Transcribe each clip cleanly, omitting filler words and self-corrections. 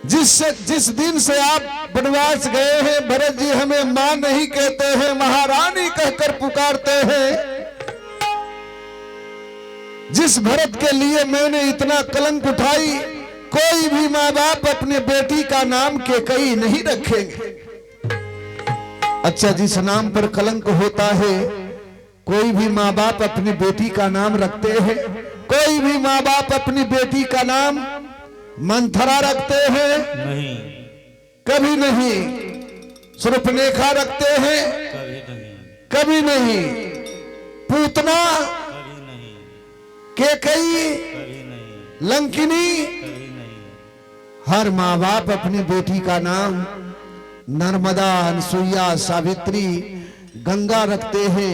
जिस दिन से आप वनवास गए हैं भरत जी, हमें मां नहीं कहते हैं, महारानी कहकर पुकारते हैं। जिस भरत के लिए मैंने इतना कलंक उठाई, कोई भी माँ बाप अपने बेटी का नाम केकई नहीं रखेंगे। अच्छा, जिस नाम पर कलंक होता है, कोई भी माँ बाप अपनी बेटी का नाम रखते हैं? कोई भी माँ बाप अपनी बेटी का नाम मंथरा रखते हैं? नहीं, कभी नहीं। सुर्पनेखा रखते हैं? कभी नहीं, कभी नहीं। पूतना, कभी नहीं, केकई, कभी नहीं, लंकिनी, कभी नहीं। हर माँ बाप अपनी बेटी का नाम नर्मदा, अनसुईया, सावित्री, गंगा रखते हैं।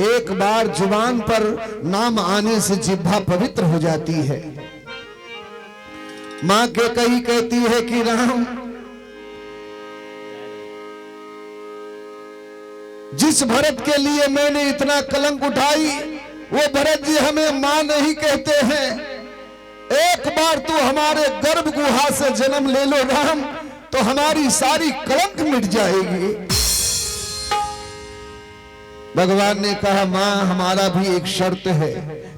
एक बार जुबान पर नाम आने से जिह्वा पवित्र हो जाती है। मां के कई कहती है कि राम, जिस भरत के लिए मैंने इतना कलंक उठाई, वो भरत जी हमें मां नहीं कहते हैं। एक बार तू हमारे गर्भ गुहा से जन्म ले लो राम, तो हमारी सारी कलंक मिट जाएगी। भगवान ने कहा, मां हमारा भी एक शर्त है।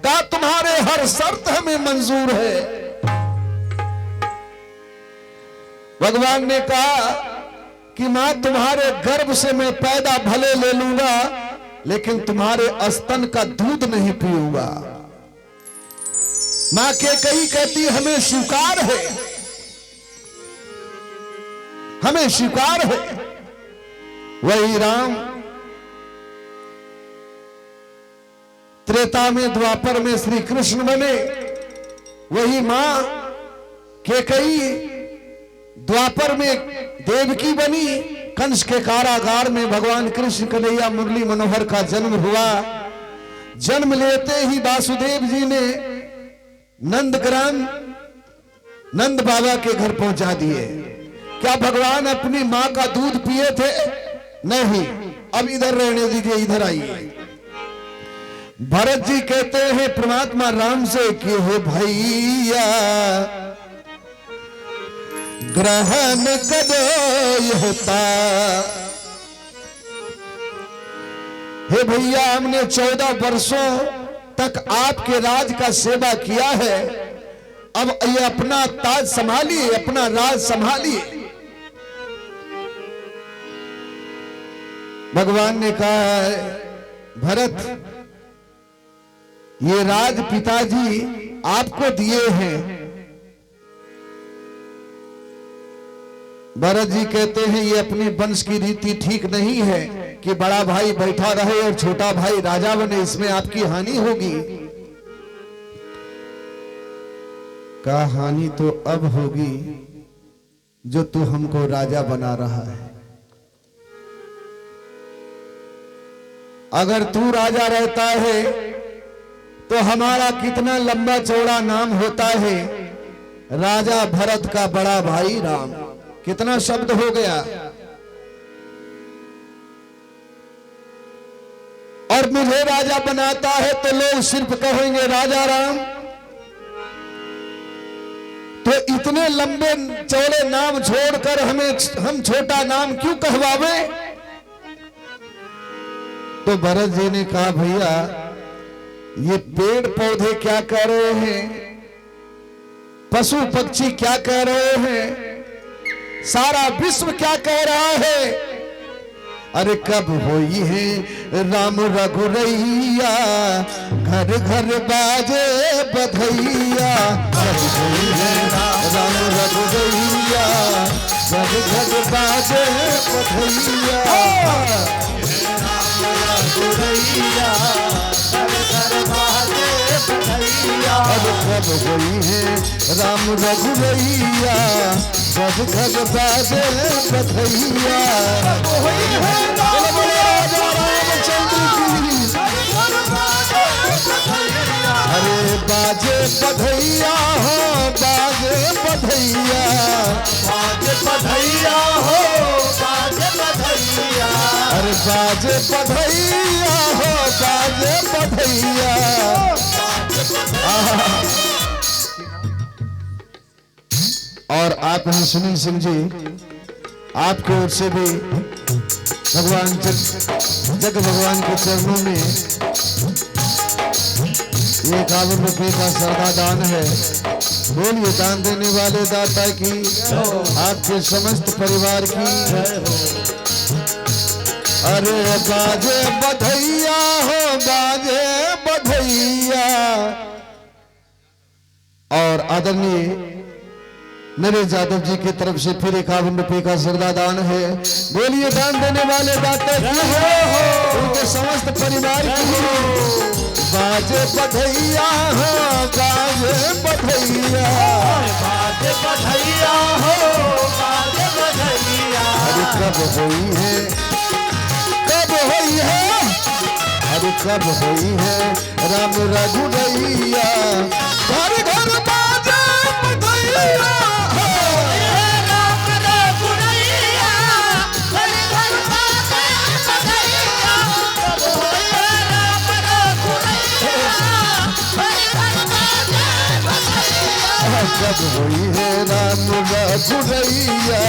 कहा, तुम्हारे हर शर्त हमें मंजूर है। भगवान ने कहा कि मां तुम्हारे गर्भ से मैं पैदा भले ले लूंगा, लेकिन तुम्हारे स्तन का दूध नहीं पीऊंगा। मां के कई कहती हमें स्वीकार है, हमें स्वीकार है। वही राम त्रेता में, द्वापर में श्री कृष्ण बने। वही मां केकई द्वापर में देवकी बनी। कंस के कारागार में भगवान कृष्ण कन्हैया मुरली मनोहर का जन्म हुआ। जन्म लेते ही वासुदेव जी ने नंदग्राम नंद बाबा के घर पहुंचा दिए। क्या भगवान अपनी मां का दूध पिए थे? नहीं। अब इधर रहने दीजिए, इधर आइए। भरत जी कहते हैं परमात्मा राम से कि हे भैया ग्रहण करो होता। हे भैया, हमने 14 वर्षों तक आपके राज का सेवा किया है। अब ये अपना ताज संभालिए, अपना राज संभालिए। भगवान ने कहा, भरत ये राज पिताजी आपको दिए हैं। भरत जी कहते हैं ये अपने वंश की रीति ठीक नहीं है कि बड़ा भाई बैठा रहे और छोटा भाई राजा बने, इसमें आपकी हानि होगी। का हानि तो अब होगी जो तू हमको राजा बना रहा है। अगर तू राजा रहता है तो हमारा कितना लंबा चौड़ा नाम होता है, राजा भरत का बड़ा भाई राम। कितना शब्द हो गया। और मुझे राजा बनाता है तो लोग सिर्फ कहेंगे राजा राम। तो इतने लंबे चौड़े नाम छोड़कर हम छोटा नाम क्यों कहवावे? तो भरत जी ने कहा, भैया ये पेड़ पौधे क्या कह रहे हैं, पशु पक्षी क्या कह रहे हैं, सारा विश्व क्या कह रहा है? अरे कब होई है राम रघुरैया, घर घर बाजे बधैया। कब होई है राम रघुरैया, घर घर बाजे बधैया। अब कब होई है राम रघुरैया, घर घर बाजे बधैया। अरे बाजे बधैया हो, बाजे बधैया, बाजे बधैया हो, बाजे बधैया। अरे बाजे बधैया हो, बाजे बधैया। और आप हैं सुनील सिंह जी, आपकी ओर से भी भगवान जग भगवान के चरणों में ये 51 रुपये का श्रद्धा दान है। बोलिए दान देने वाले दाता की, आपके समस्त परिवार की। अरे बाजे बधैया हो, बाजे बधैया। और आदरणीय नरेश यादव जी की तरफ से फिर 51 रुपये का श्रद्धा दान है। बोलिए दान देने वाले दाता की हो, उनके समस्त परिवार की। बाजे बधैया हो, बाजे बधैया, बाजे बधैया हो, बाजे बधैया। अरे कब हुई है, कब हुई है, अरे कब हुई है राम रघुरैया। घर घर बाजे बधैया, कब हुई है राम रघुरैया।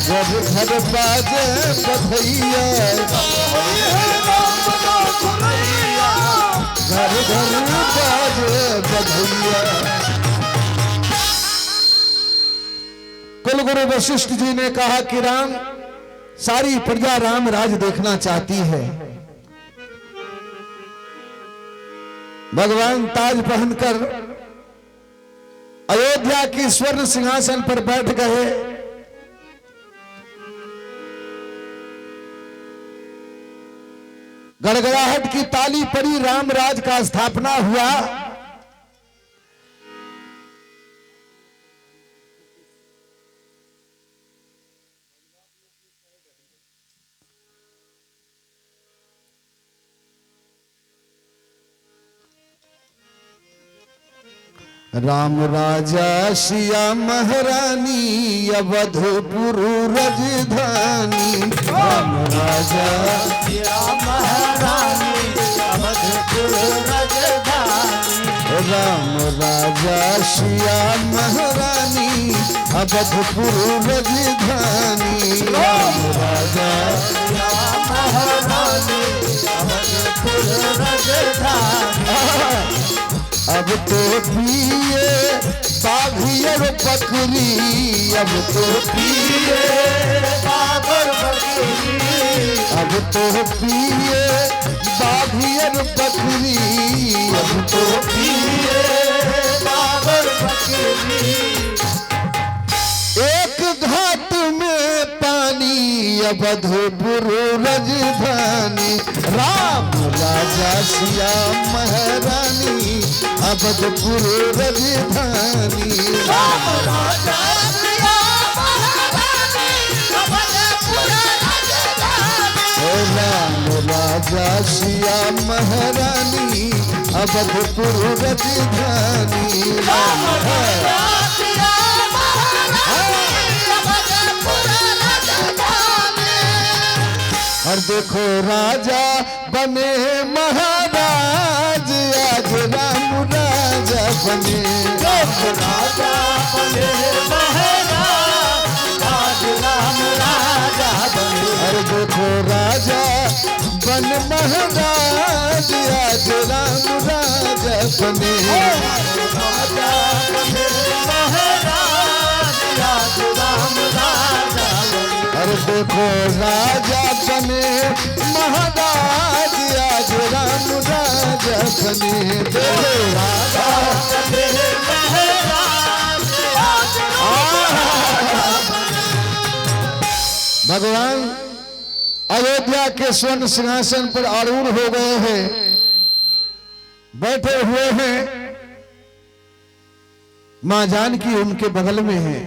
घर घर बाजे बधैया, घर घर बाजे बधैया। कुलगुरु वशिष्ठ जी ने कहा कि राम, सारी प्रजा राम राज देखना चाहती है। भगवान ताज पहनकर अयोध्या की स्वर्ण सिंहासन पर बैठ गए। गड़गड़ाहट की ताली पड़ी, रामराज का स्थापना हुआ। राम राजा सिया महारानी, अवधपुर राजधानी। राम राजा सिया महारानी, अवधपुर राजधानी। राम राजा सिया महारानी, अवधपुर राजधानी। राम राजा सिया महारानी, अवधपुर राजधानी। अब तो पिए बाघियर बकरी, अब तो पिए बाबर बकरी। अब तो पिए बाघियर बकरी, अब तो पिए बाबर बकरी। एक घाट में पानी, अवधपुर राजधानी। राम राजा सिया महारानी, अवधपुर राजधानी। राम राजा सिया महारानी, अवधपुर राजधानी। राम राजा सिया महारानी, अवधपुर राजधानी। राम राजा सिया महारानी, अवधपुर राजधानी। और देखो राजा बने महाराज, आज राम राजा बने। राजा बने महाराज, आज राम राजा बने। और देखो राजा बन महाराज, आज राम राजा बने। राजा बने महाराज, आज राम राजा बने। और देखो राजा बने महाराज, आज राम राजा बने। देखो राजा बने महाराज, आज राम राजा बने। भगवान अयोध्या के स्वर्ण सिंहासन पर आरूढ़ हो गए हैं, बैठे हुए हैं। मां जानकी उनके बगल में है।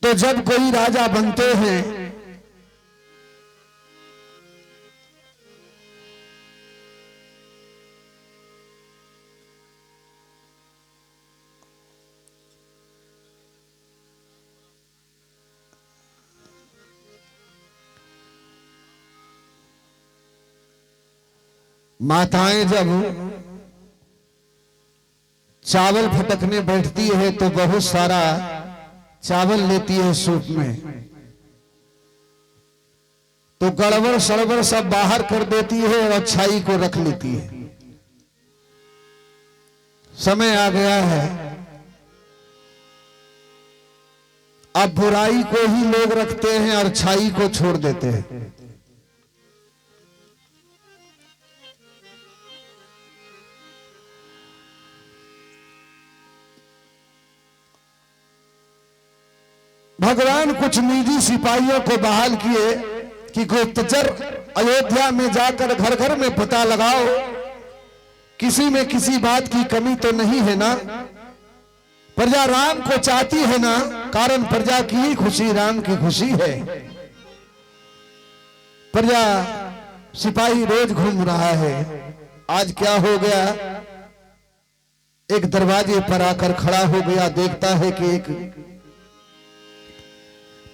तो जब कोई राजा बनते हैं माताएं जब चावल फटकने बैठती है तो बहुत सारा चावल लेती है सूप में, तो गड़बड़ सड़बड़ सब बाहर कर देती है और अच्छाई को रख लेती है। समय आ गया है अब बुराई को ही लोग रखते हैं और अच्छाई को छोड़ देते हैं। भगवान कुछ निजी सिपाहियों को बहाल किए कि गुप्तचर अयोध्या में जाकर घर घर में पता लगाओ, किसी में किसी बात की कमी तो नहीं है ना। प्रजा राम को चाहती है ना, कारण प्रजा की ही खुशी राम की खुशी है। प्रजा सिपाही रोज घूम रहा है, आज क्या हो गया, एक दरवाजे पर आकर खड़ा हो गया, देखता है कि एक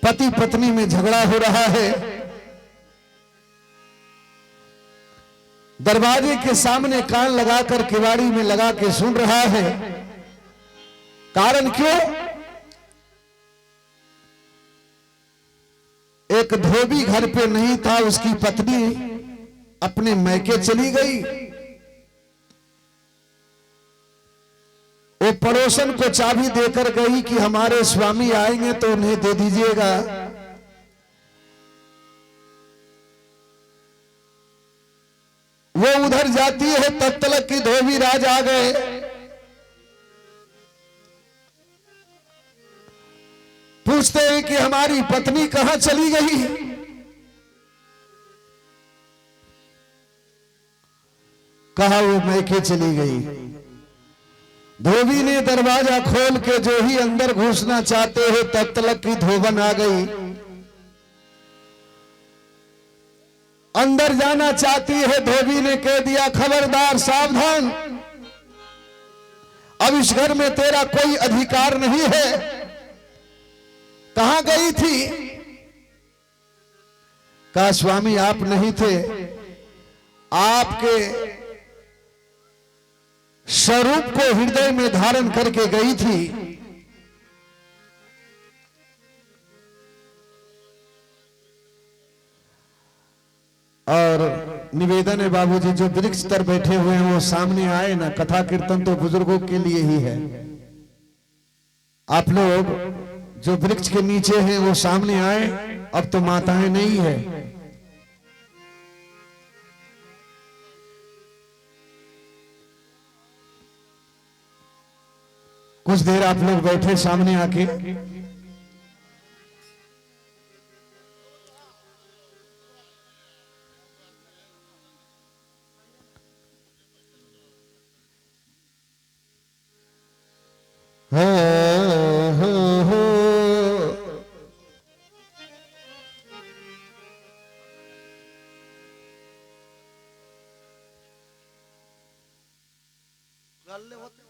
पति पत्नी में झगड़ा हो रहा है। दरवाजे के सामने कान लगाकर किवाड़ी में लगा के सुन रहा है। कारण क्यों? एक धोबी घर पे नहीं था, उसकी पत्नी अपने मैके चली गई। वो पड़ोसन को चाबी देकर गई कि हमारे स्वामी आएंगे तो उन्हें दे दीजिएगा। वो उधर जाती है, तब तक कि धोबी राज आ गए। पूछते हैं कि हमारी पत्नी कहां चली गई। कहा वो मैके चली गई। धोबी ने दरवाजा खोल के जो ही अंदर घुसना चाहते हो तब तक की धोबन आ गई। अंदर जाना चाहती है, धोबी ने कह दिया खबरदार सावधान, अब इस घर में तेरा कोई अधिकार नहीं है। कहां गई थी? कहा स्वामी आप नहीं थे, आपके स्वरूप को हृदय में धारण करके गई थी। और निवेदन है बाबूजी, जो वृक्ष तर बैठे हुए हैं वो सामने आए ना। कथा कीर्तन तो बुजुर्गों के लिए ही है। आप लोग जो वृक्ष के नीचे हैं वो सामने आए। अब तो माताएं नहीं है। कुछ देर आप लोग बैठे सामने आके। हो गल्ले होते